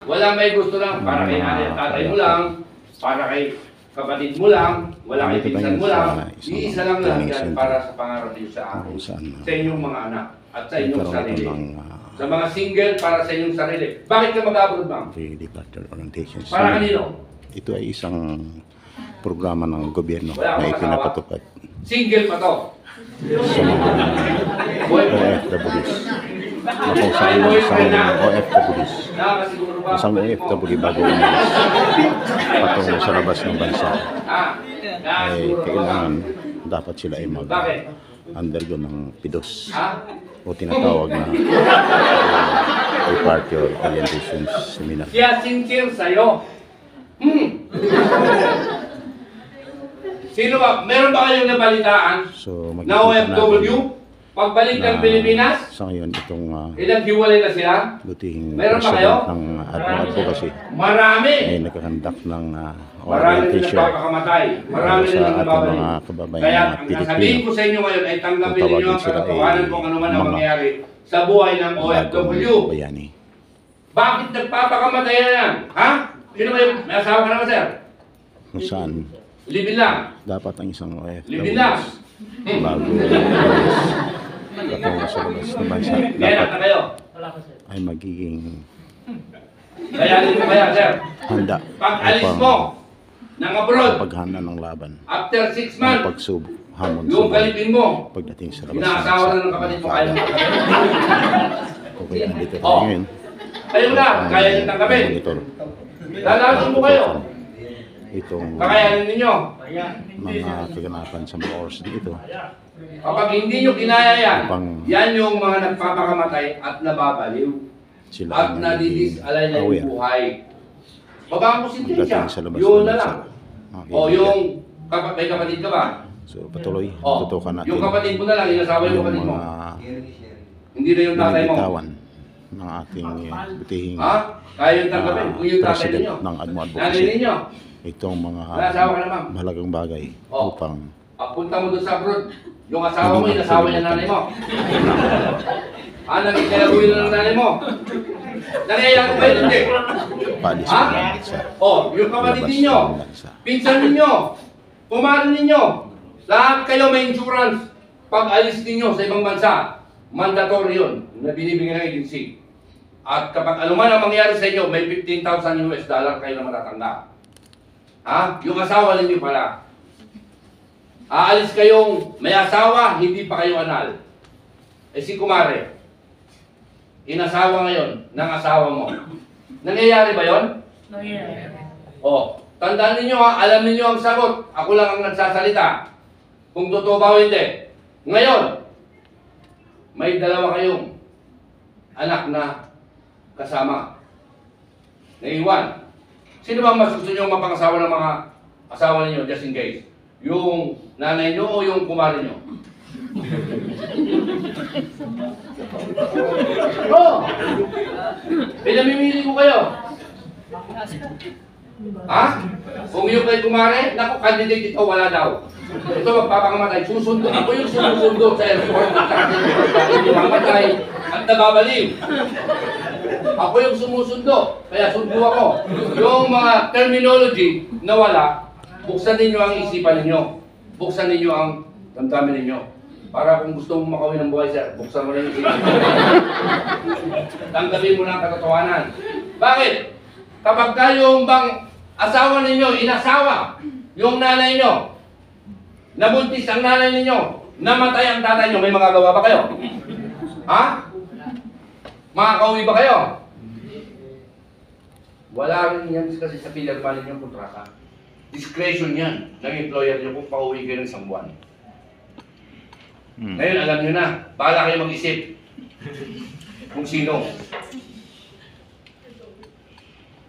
Wala may gusto lang, para kay nanay at tatay mo lang, para kay kapatid mo lang, wala kay pinsan mo lang, iisa lang lang yan para sa pangarap niyo sa akin, sa inyong mga anak, at sa inyong sarili. Sa mga single, para sa inyong sarili. Bakit ka mag-abroad, ma'am? Para kanino? Ito ay isang programa ng gobyerno na ipinapatupad single pa to. sa mga OFWs. Na kung saan isang OFWs, Nakakasiguro ba? isang OFW bago umalis patungo sa labas ng bansa, ay kailangan dapat sila ay mag-undergo ng PIDOS o tinatawag na Party or Orientation Seminar. Siya sincere sa'yo. Sino ba? Meron ba kayong nabalitaan So, na OFW? Pagbalik ng Pilipinas? Sa ngayon, itong Ilang-hiwalay na sila? buting Meron ba kayo? president ng advocacy Marami! ay nagkakandak ng Marami rin orientation nagpapakamatay. Marami rin sa ating nagbabalik. mga kababayan Kaya na ang sasabihin Pilipino. ko sa inyo ngayon ay tanggapin Kung ninyo tawagin ang sila katotohanan ay kung ano man ang mga mangyayari sa buhay ng bagong OFW. bayani. Bakit nagpapakamatay na yan? Ha? Sino kayo? May asawa ka naman, sir? Kung saan Libin lang. dapat ang isang Libin lang. OFW bago umalis patungo sa labas ng bansa Kaya dapat na kayo. ay magiging Kayanin mo kaya, sir. handa Pag alis mo ng abroad, paghana ng laban after 6 ng months, pagsubok hamon sa yung buhay kalipin mo, pagdating sa labas ng inaasawa bansa. na ng kapatid mo, kaya mo tanggapin. Okay, andito tayo Oh. ngayon. Kayo na, kaya nyo tanggapin. Monitor Lalasin mo kayo. itong Kakayanin ninyo. mga kaganapan sa mga oras dito. Kapag hindi nyo kinaya yan, Upang- yan yung mga nagpapakamatay at nababaliw. Sila At ay nadidisalay na aware yung buhay. Baba ang positensya. pagdating sa labas Yun ng na bansa. lang. Mga O kaibigan. yung may kapatid ka ba? So patuloy, O, tutukan natin yung kapatid mo na lang, inasawa yung yung kapatid mo. mga Hindi na yung tatay mo. nanibitawan ng ating butihing Ha? Kaya yung tanggapin. Kung yung tatay president ninyo. ng Admo Nanay Advocacy. ninyo. Itong mga Inasawa ka na, ma'am. mahalagang bagay O. upang Punta mo doon sa abroad. Yung asawa mo, inasawa niya nanay mo. Naging kalabuhin na ng nanay mo. Nangyayari ba yun, hindi? paalis Ha? ng bansa. Yung kapatid Labas ninyo, ng bansa. pinsan ninyo, kumarin ninyo, lahat kayo may insurance. Pag alis ninyo sa ibang bansa, mandatory yun na binibigyan ng agency. At kapag anuman ang mangyari sa inyo, may $15,000 kayo na matatanggap. Ha? Yung asawa ninyo pala. Aalis kayong may asawa, hindi pa kayo anal. Si kumare, inasawa ngayon ng asawa mo. Nangyayari ba yon? Tandaan ninyo ha, alam ninyo ang sagot. Ako lang ang nagsasalita. Kung totoo ba o hindi. Ngayon, may dalawa kayong anak na kasama. Naiwan. Sino ba mas gusto nyo mapangasawa ng mga asawa ninyo just in case? Yung nanay nyo o yung kumare nyo? Pinamimili ko kayo. Ha? Kung yung kay kumare, naku, candidate ito, wala daw. Ito magpapakamatay, susundo. Ako yung sumusundo sa airport at hindi mamatay at nababaliw. Ako yung sumusundo, kaya sundo ako. Yung mga terminology na wala, buksan ninyo ang isipan ninyo. Buksan ninyo ang damdamin ninyo. Para kung gusto mong makawin ng buhay, sir, buksan mo lang yung isipan. Tanggapin mo na ang katotohanan. Bakit? Kapag tayong bang asawa ninyo, inasawa, yung nanay nyo, nabuntis ang nanay ninyo, namatay ang tatay nyo, may magagawa ba kayo? Ha? Makakauwi ba kayo? Wala rin yan kasi sa pinirma ninyong kontrata. Discretion yan ng employer nyo kung pauwi kayo ng isang buwan. Ngayon, alam nyo na, bahala kayo mag-isip kung sino.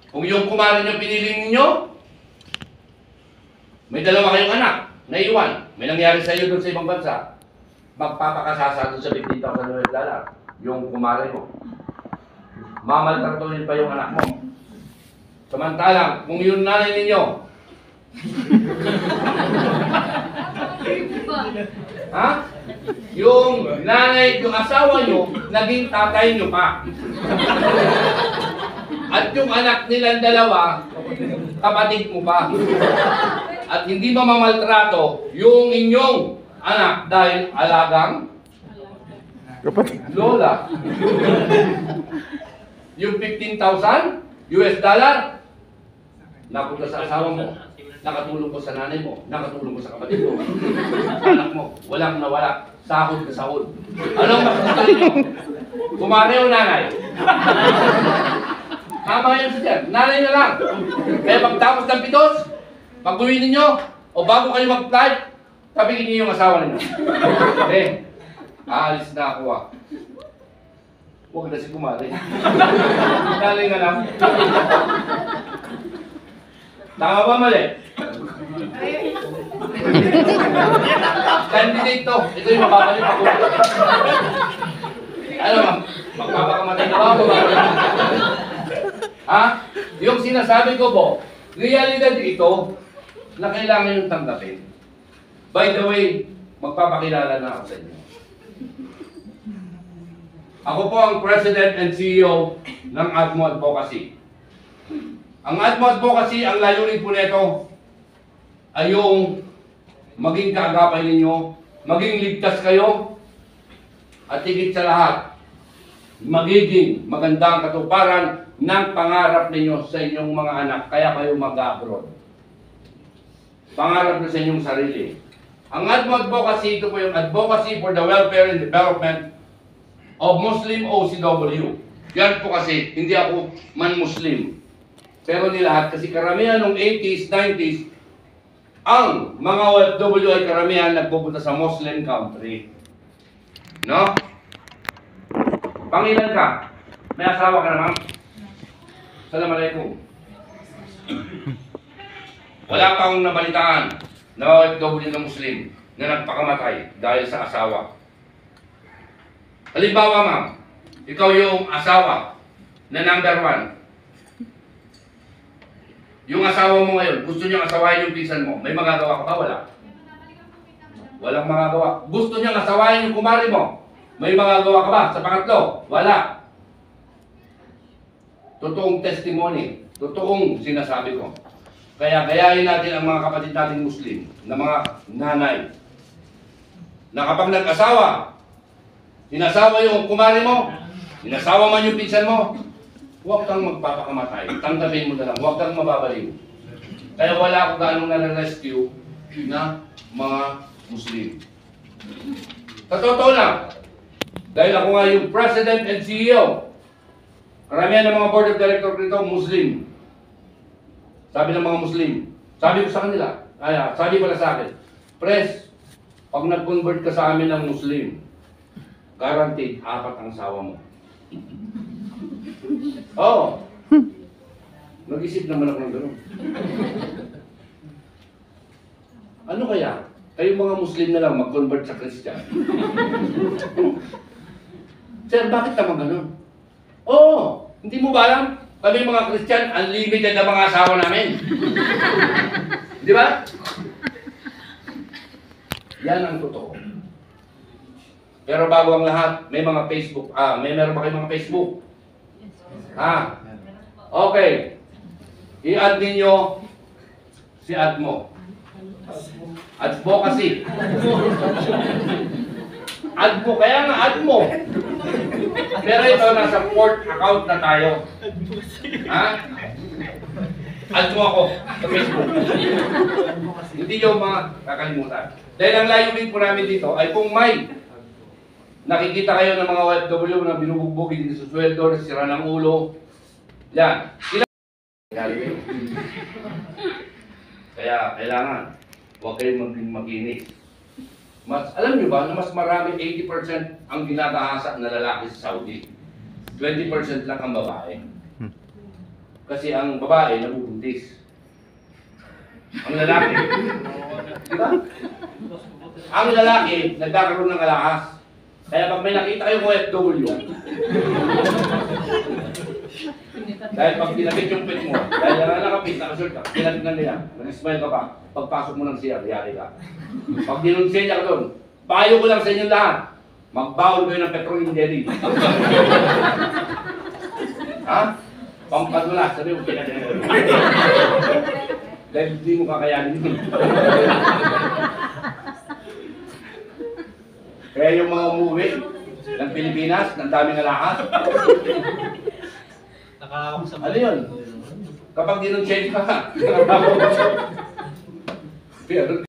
Kung yung kumare nyo piniling ninyo, may dalawa kayong anak, naiwan, may nangyari sa iyo doon sa ibang bansa, magpapakasasa doon sa $15,000 yung kumare mo. Mamaltratuhin pa yung anak mo. Samantalang, kung yung nanay ninyo, ha? Yung nanay, yung asawa nyo, naging tatay nyo pa. At yung anak nilang dalawa, kapatid mo pa. At hindi mamamaltrato yung inyong anak dahil alagang Kapatid. lola. Yung 15,000 US dollar, napunta sa asawa mo, nakatulong ko sa nanay mo, nakatulong ko sa kapatid mo, anak mo, walang nawala, sahod na sahod. Anong masasabi nyo? Kumare o nanay? Tama yan sa dyan, nanay na lang. Kaya pagtapos ng pitos, pag uwi ninyo, o bago kayo mag-flight, tabigin niyo yung asawa ninyo. Aalis na ako ah. Huwag na si kumare. Nanay nga lang. Tama ba mali? Candidate to. Ito yung mababalik ako. Ano ma'am? Magpapakamatay na ba? Ha? Yung sinasabi ko po, realidad ito na kailangan yung tanggapin. By the way, magpapakilala na ako sa inyo. Ako po ang President and CEO ng ADMO Advocacy. Ang ADMO Advocacy, ang layunin po nito ay yung maging kaagapay ninyo, maging ligtas kayo, at higit sa lahat, magiging magandang katuparan ng pangarap ninyo sa inyong mga anak, kaya kayo mag-abroad. Pangarap na sa inyong sarili. Ang ADMO Advocacy, ito po yung Advocacy for the Welfare and Development of Muslim OCW. Yan po kasi, hindi ako man-Muslim. Pero ni lahat, kasi karamihan ng 80s, 90s, ang mga OFW ay karamihan nagpupunta sa Muslim country. No? Pangilan ka? May asawa ka na, ma'am? Assalamualaikum. Wala kang nabalitaan na OFW na Muslim na nagpakamatay dahil sa asawa. Halimbawa, ma'am, ikaw yung asawa na number 1. Yung asawa mo ngayon, gusto niyang asawahin yung pinsan mo, may magagawa ka ba? Wala. Walang magagawa. Gusto niyang asawahin yung kumari mo, may magagawa ka ba? Sa pangatlo, wala. Totoong testimony, totoong sinasabi ko. Kaya gayahin natin ang mga kapatid nating Muslim, na mga nanay, na kapag nag-asawa, sinasawa yung kumari mo, sinasawa man yung pinsan mo, huwag kang magpapakamatay. Tanggapin mo na lang, huwag kang mababaliw. Kaya wala ako gaanong nare-rescue na mga Muslim. Sa totoo lang, dahil ako nga yung President and CEO, karamihan ng mga Board of Directors nito, Muslim. Sabi ng mga Muslim, sabi ko sa kanila, sabi pala sa akin, Pres, pag nag-convert ka sa amin ng Muslim, guaranteed, 4 ang asawa mo. Oo. Nag-isip naman ako ng gano'n. Ano kaya? Kayong mga Muslim na lang mag-convert sa Christian. Sir, bakit naman gano'n? Oo. Hindi mo ba alam? Kami mga Christian, unlimited na mga asawa namin. Di ba? Yan ang totoo. Pero bago ang lahat, may mga Facebook. Meron ba kayong mga Facebook? Okay. I-add ninyo si ADMO. Advocacy. ADMO, kaya nga ADMO. Pero ito, nasa 4th account na tayo. ADMO ako sa Facebook. Hindi yung mga kakalimutan. Dahil ang layunin po namin dito ay kung may nakikita kayo ng mga OFW na binubugbugin din sa sweldo, sira ng ulo. Yan. Kaya kailangan, huwag kayong maging makinis. Alam nyo ba na mas marami 80% ang ginagahasa na lalaki sa Saudi? 20% lang ang babae. Kasi ang babae nabubuntis. Ang lalaki. Diba? Ang lalaki nagkakaroon ng alahas. Kaya pag may nakita kayong OFW, dahil pag pinabit yung pit mo, dahil nakapit, nakasult ka, pinabit na nila, nag-smile ka pa, pagpasok mo ng siya, yari ka. Pag dinunsiya ka doon, payo ko lang sa inyong lahat, magbawal kayo ng petroleum jelly. Ha? Pampadulas, sabi mo, dahil hindi mo kakayanin yun. Kaya yung mga umuwi ng Pilipinas, ng daming alakas, ano yun? Kapag dinuncheck ka, pero